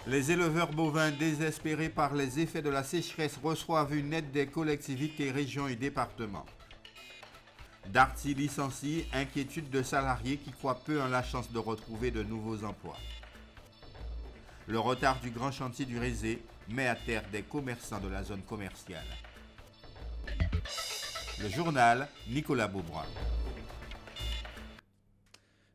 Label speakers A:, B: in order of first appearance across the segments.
A: Les éleveurs bovins désespérés par les effets de la sécheresse reçoivent une aide des collectivités, régions et départements. Darty licencie, inquiétude de salariés qui croient peu en la chance de retrouver de nouveaux emplois. Le retard du grand chantier du Rézé met à terre des commerçants de la zone commerciale. Le journal, Nicolas Beaubrun.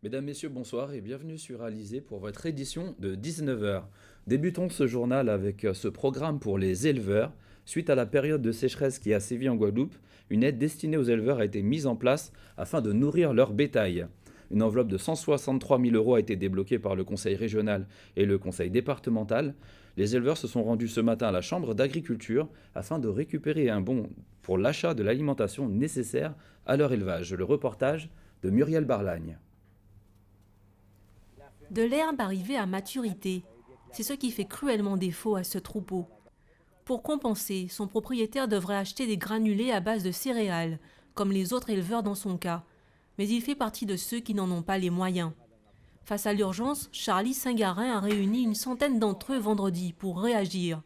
B: Mesdames, Messieurs, bonsoir et bienvenue sur Alizé pour votre édition de 19h. Débutons ce journal avec ce programme pour les éleveurs. Suite à la période de sécheresse qui a sévi en Guadeloupe, une aide destinée aux éleveurs a été mise en place afin de nourrir leur bétail. Une enveloppe de 163 000 € a été débloquée par le conseil régional et le conseil départemental. Les éleveurs se sont rendus ce matin à la chambre d'agriculture afin de récupérer un bon pour l'achat de l'alimentation nécessaire à leur élevage. Le reportage de Muriel Barlagne.
C: De l'herbe arrivée à maturité, c'est ce qui fait cruellement défaut à ce troupeau. Pour compenser, son propriétaire devrait acheter des granulés à base de céréales, comme les autres éleveurs dans son cas. Mais il fait partie de ceux qui n'en ont pas les moyens. Face à l'urgence, Charlie Saint-Garin a réuni une centaine d'entre eux vendredi pour réagir.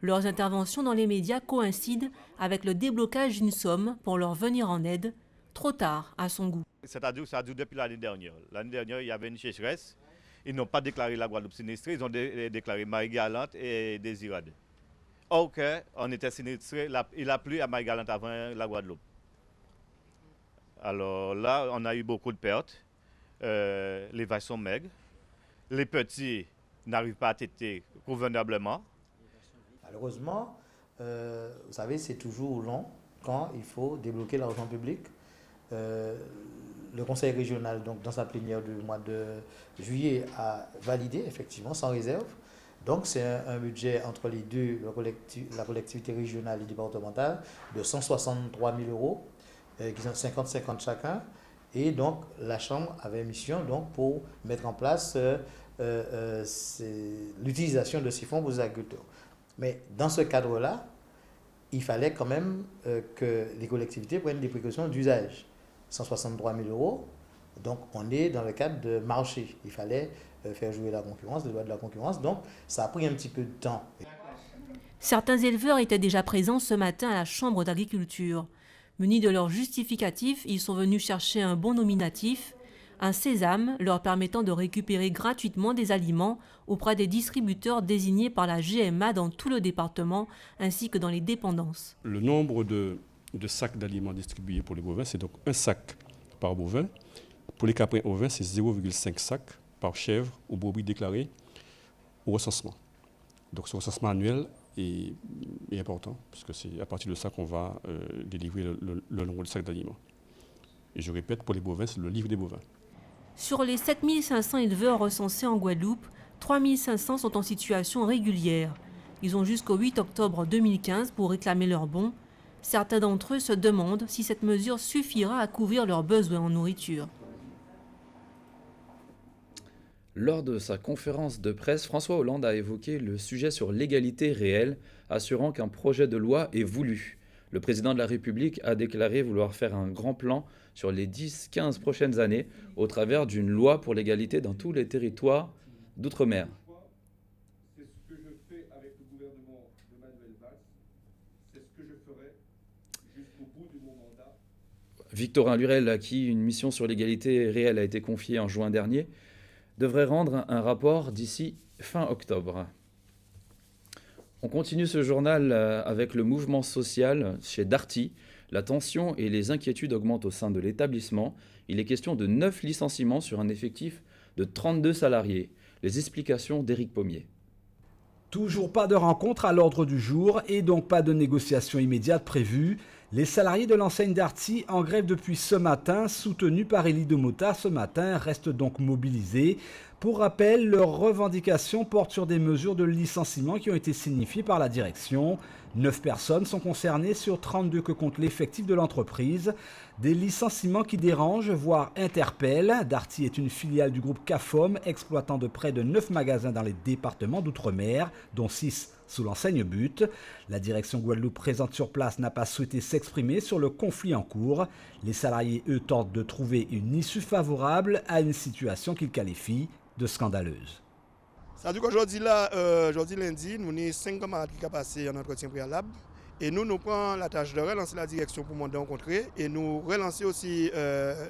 C: Leurs interventions dans les médias coïncident avec le déblocage d'une somme pour leur venir en aide, trop tard à son goût.
D: C'est-à-dire que ça dure depuis l'année dernière. L'année dernière, il y avait une sécheresse. Ils n'ont pas déclaré la Guadeloupe sinistrée, ils ont déclaré Marie-Galante et Désirade. Ok, on était sinistré, il a plu à Marie-Galante avant la Guadeloupe. Alors là, on a eu beaucoup de pertes. Les vaches sont maigres. Les petits n'arrivent pas à téter convenablement.
E: Malheureusement, vous savez, c'est toujours long quand il faut débloquer l'argent public. Le conseil régional, donc, dans sa plénière du mois de juillet, a validé, effectivement, sans réserve. Donc, c'est un budget entre les deux, la collectivité régionale et départementale, de 163 000 €, qui sont 50-50 chacun. Et donc, la Chambre avait mission donc, pour mettre en place l'utilisation de ces fonds pour les agriculteurs. Mais dans ce cadre-là, il fallait quand même que les collectivités prennent des précautions d'usage. 163 000 €, donc on est dans le cadre de marché. Il fallait faire jouer la concurrence, les lois de la concurrence, donc ça a pris un petit peu de temps.
C: Certains éleveurs étaient déjà présents ce matin à la Chambre d'agriculture. Munis de leur justificatif, ils sont venus chercher un bon nominatif, un sésame leur permettant de récupérer gratuitement des aliments auprès des distributeurs désignés par la GMA dans tout le département ainsi que dans les dépendances.
F: Le nombre de sacs d'aliments distribués pour les bovins, c'est donc un sac par bovin. Pour les caprins ovins, c'est 0,5 sacs par chèvre ou brebis déclarés au recensement. Donc ce recensement annuel est important, puisque c'est à partir de ça qu'on va délivrer le nombre de sacs d'aliments. Et je répète, pour les bovins, c'est le livre des bovins.
C: Sur les 7 500 éleveurs recensés en Guadeloupe, 3 500 sont en situation régulière. Ils ont jusqu'au 8 octobre 2015 pour réclamer leurs bons. Certains d'entre eux se demandent si cette mesure suffira à couvrir leurs besoins en nourriture.
B: Lors de sa conférence de presse, François Hollande a évoqué le sujet sur l'égalité réelle, assurant qu'un projet de loi est voulu. Le président de la République a déclaré vouloir faire un grand plan sur les 10-15 prochaines années au travers d'une loi pour l'égalité dans tous les territoires d'outre-mer.
G: C'est ce que je fais avec le gouvernement de Manuel Valls. C'est ce que je ferai jusqu'au bout de mon mandat.
B: Victorin Lurel, à qui une mission sur l'égalité réelle a été confiée en juin dernier, devrait rendre un rapport d'ici fin octobre. On continue ce journal avec le mouvement social chez Darty. La tension et les inquiétudes augmentent au sein de l'établissement. Il est question de 9 licenciements sur un effectif de 32 salariés. Les explications d'Éric Pommier.
H: Toujours pas de rencontre à l'ordre du jour et donc pas de négociation immédiate prévue. Les salariés de l'enseigne Darty en grève depuis ce matin, soutenus par Élie de Mota ce matin, restent donc mobilisés. Pour rappel, leurs revendications portent sur des mesures de licenciement qui ont été signifiées par la direction. 9 personnes sont concernées sur 32 que compte l'effectif de l'entreprise. Des licenciements qui dérangent, voire interpellent. Darty est une filiale du groupe CAFOM, exploitant de près de 9 magasins dans les départements d'outre-mer, dont 6 sous l'enseigne But. La direction Guadeloupe présente sur place n'a pas souhaité s'exprimer sur le conflit en cours. Les salariés, eux, tentent de trouver une issue favorable à une situation qu'ils qualifient de scandaleuse.
I: Ça veut dire qu'aujourd'hui, là, aujourd'hui lundi, nous avons 5 camarades qui ont passé un entretien préalable. Et nous prenons la tâche de relancer la direction pour demander rencontrer et nous relancer aussi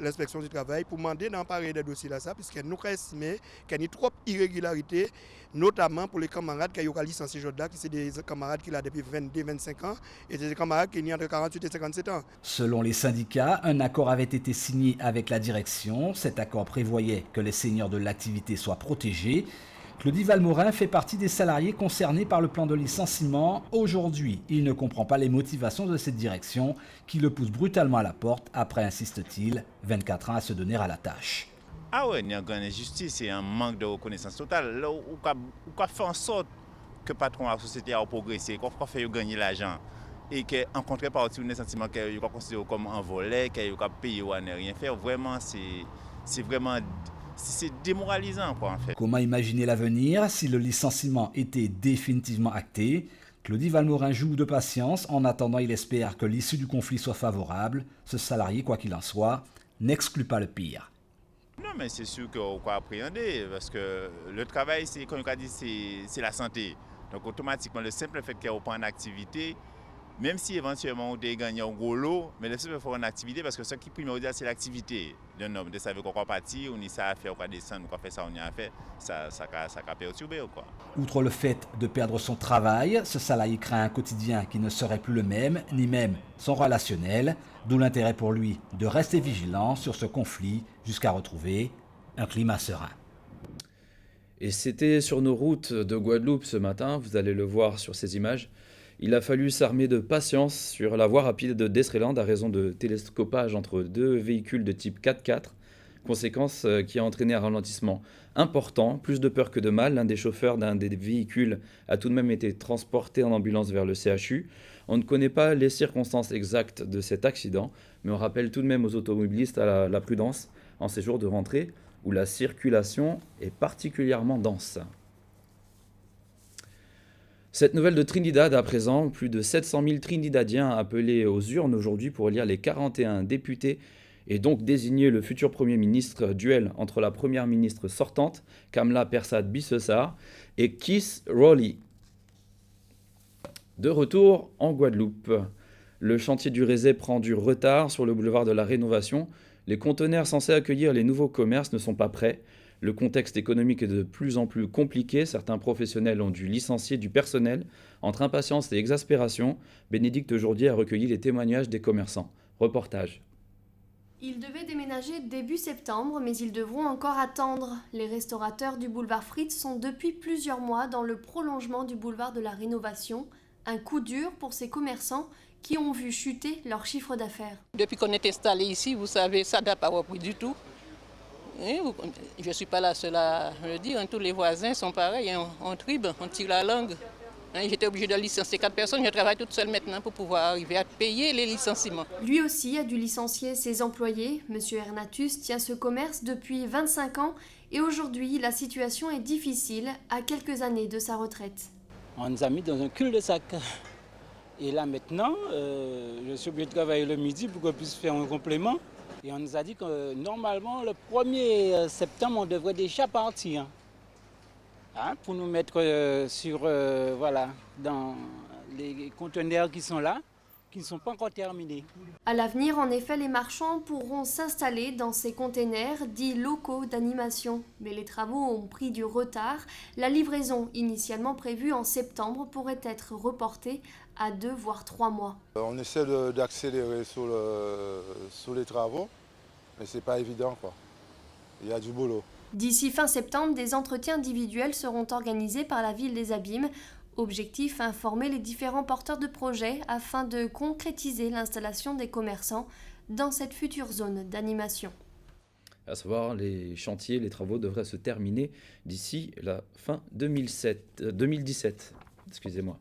I: l'inspection du travail pour demander d'emparer des dossiers là, puisque nous estimons qu'il y a trop d'irrégularités, notamment pour les camarades qui ont licencié Joda, qui sont des camarades qui ont depuis 22-25 ans, et des camarades qui ont entre 48 et 57 ans.
H: Selon les syndicats, un accord avait été signé avec la direction. Cet accord prévoyait que les seniors de l'activité soient protégés. Claudie Valmorin fait partie des salariés concernés par le plan de licenciement. Aujourd'hui, il ne comprend pas les motivations de cette direction qui le pousse brutalement à la porte après, insiste-t-il, 24 ans à se donner à la tâche.
J: Ah oui, il y a une grande injustice et un manque de reconnaissance totale. Là, on fait en sorte que le patron de la société a progressé, qu'on fait gagner l'argent. Et qu'en contrepartie, on a le sentiment qu'il a considéré comme un volet, qu'il a payé ou à ne rien faire. Vraiment, c'est vraiment... C'est démoralisant, quoi, en fait.
H: Comment imaginer l'avenir si le licenciement était définitivement acté? Claudie Valmorin joue de patience. En attendant, il espère que l'issue du conflit soit favorable. Ce salarié, quoi qu'il en soit, n'exclut pas le pire.
J: Non, mais c'est sûr qu'on peut appréhender, parce que le travail, comme on a dit, c'est la santé. Donc, automatiquement, le simple fait qu'il reprend une activité, même si éventuellement on a gagné un gros lot, mais le simple fait faire une activité, parce que ce qui est primordial, c'est l'activité d'un homme. De savoir qu'on va partir, on y ça à faire, on va descendre, on va faire ça, on y a fait, ça va perturber, quoi.
H: Outre le fait de perdre son travail, ce salarié craint un quotidien qui ne serait plus le même, ni même son relationnel, d'où l'intérêt pour lui de rester vigilant sur ce conflit jusqu'à retrouver un climat serein.
B: Et c'était sur nos routes de Guadeloupe ce matin, vous allez le voir sur ces images. Il a fallu s'armer de patience sur la voie rapide de Destreland à raison de télescopage entre deux véhicules de type 4x4, conséquence qui a entraîné un ralentissement important, plus de peur que de mal. L'un des chauffeurs d'un des véhicules a tout de même été transporté en ambulance vers le CHU. On ne connaît pas les circonstances exactes de cet accident, mais on rappelle tout de même aux automobilistes à la prudence en ces jours de rentrée où la circulation est particulièrement dense. Cette nouvelle de Trinidad à présent, plus de 700 000 Trinidadiens appelés aux urnes aujourd'hui pour élire les 41 députés et donc désigner le futur Premier ministre, duel entre la Première ministre sortante, Kamla Persad-Bissessar, et Keith Rowley. De retour en Guadeloupe, le chantier du Rézé prend du retard sur le boulevard de la Rénovation. Les conteneurs censés accueillir les nouveaux commerces ne sont pas prêts. Le contexte économique est de plus en plus compliqué. Certains professionnels ont dû licencier du personnel. Entre impatience et exaspération, Bénédicte Jourdier a recueilli les témoignages des commerçants. Reportage.
K: Ils devaient déménager début septembre, mais ils devront encore attendre. Les restaurateurs du boulevard Fritz sont depuis plusieurs mois dans le prolongement du boulevard de la Rénovation. Un coup dur pour ces commerçants qui ont vu chuter leur chiffre d'affaires.
L: Depuis qu'on est installé ici, vous savez, ça n'a pas repris du tout. Je ne suis pas la seule à le dire, tous les voisins sont pareils, on tribe, on tire la langue. J'étais obligée de licencier 4 personnes, je travaille toute seule maintenant pour pouvoir arriver à payer les licenciements.
K: Lui aussi a dû licencier ses employés. Monsieur Hernatus tient ce commerce depuis 25 ans et aujourd'hui la situation est difficile à quelques années de sa retraite.
M: On nous a mis dans un cul-de-sac. Et là maintenant, je suis obligé de travailler le midi pour qu'on puisse faire un complément. Et on nous a dit que normalement, le 1er septembre, on devrait déjà partir. Pour nous mettre dans les conteneurs qui sont là, qui ne sont pas encore terminés.
K: À l'avenir, en effet, les marchands pourront s'installer dans ces containers dits locaux d'animation. Mais les travaux ont pris du retard. La livraison, initialement prévue en septembre, pourrait être reportée à 2 voire 3 mois.
N: On essaie d'accélérer sur les travaux, mais c'est pas évident, quoi. Il y a du boulot.
K: D'ici fin septembre, des entretiens individuels seront organisés par la ville des Abîmes. Objectif, informer les différents porteurs de projets afin de concrétiser l'installation des commerçants dans cette future zone d'animation.
B: À savoir, les chantiers, les travaux devraient se terminer d'ici la fin 2017. Excusez-moi.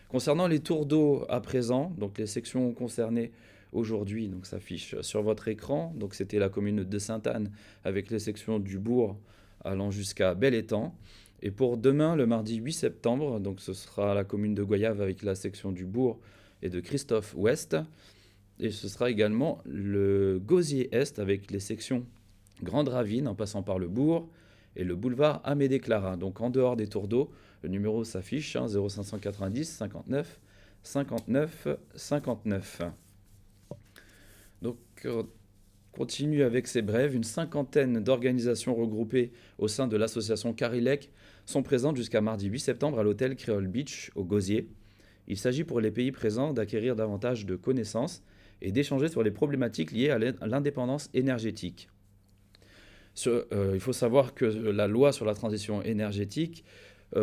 B: Concernant les tours d'eau à présent, donc les sections concernées aujourd'hui, donc s'affichent sur votre écran. Donc c'était la commune de Sainte-Anne avec les sections du Bourg allant jusqu'à Bel-Étang. Et pour demain, le mardi 8 septembre, donc ce sera la commune de Goyave avec la section du Bourg et de Christophe-Ouest. Et ce sera également le Gosier-Est avec les sections Grande Ravine en passant par le Bourg et le boulevard Amédée Clara. Donc en dehors des tours d'eau, le numéro s'affiche, 0590 59 59 59. Donc continue avec ces brèves. Une cinquantaine d'organisations regroupées au sein de l'association Carilec sont présentes jusqu'à mardi 8 septembre à l'hôtel Creole Beach au Gosier. Il s'agit pour les pays présents d'acquérir davantage de connaissances et d'échanger sur les problématiques liées à l'indépendance énergétique. Il faut savoir que la loi sur la transition énergétique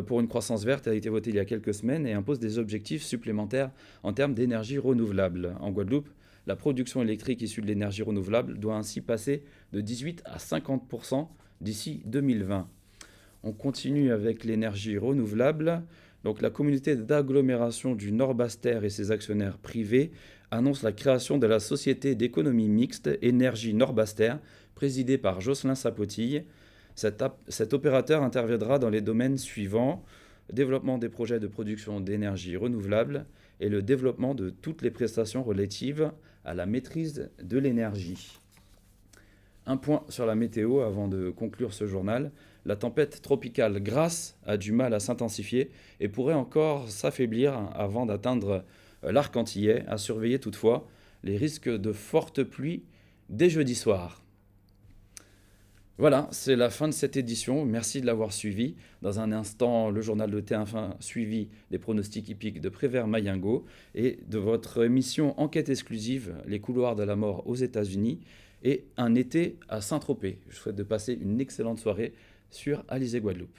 B: pour une croissance verte a été votée il y a quelques semaines et impose des objectifs supplémentaires en termes d'énergie renouvelable. En Guadeloupe, la production électrique issue de l'énergie renouvelable doit ainsi passer de 18 à 50% d'ici 2020. On continue avec l'énergie renouvelable. Donc, la communauté d'agglomération du Nord-Basse-Terre et ses actionnaires privés annonce la création de la société d'économie mixte Énergie Nord-Basse-Terre, présidée par Jocelyn Sapotille. Cet opérateur interviendra dans les domaines suivants: développement des projets de production d'énergie renouvelable et le développement de toutes les prestations relatives à la maîtrise de l'énergie. Un point sur la météo avant de conclure ce journal. La tempête tropicale Grace a du mal à s'intensifier et pourrait encore s'affaiblir avant d'atteindre l'arc antillais. À surveiller toutefois les risques de fortes pluies dès jeudi soir. Voilà, c'est la fin de cette édition. Merci de l'avoir suivi. Dans un instant, le journal de TF1 suivi des pronostics hippiques de Prévert Mayengo et de votre émission Enquête exclusive, les couloirs de la mort aux États-Unis et un été à Saint-Tropez. Je vous souhaite de passer une excellente soirée sur Alizé Guadeloupe.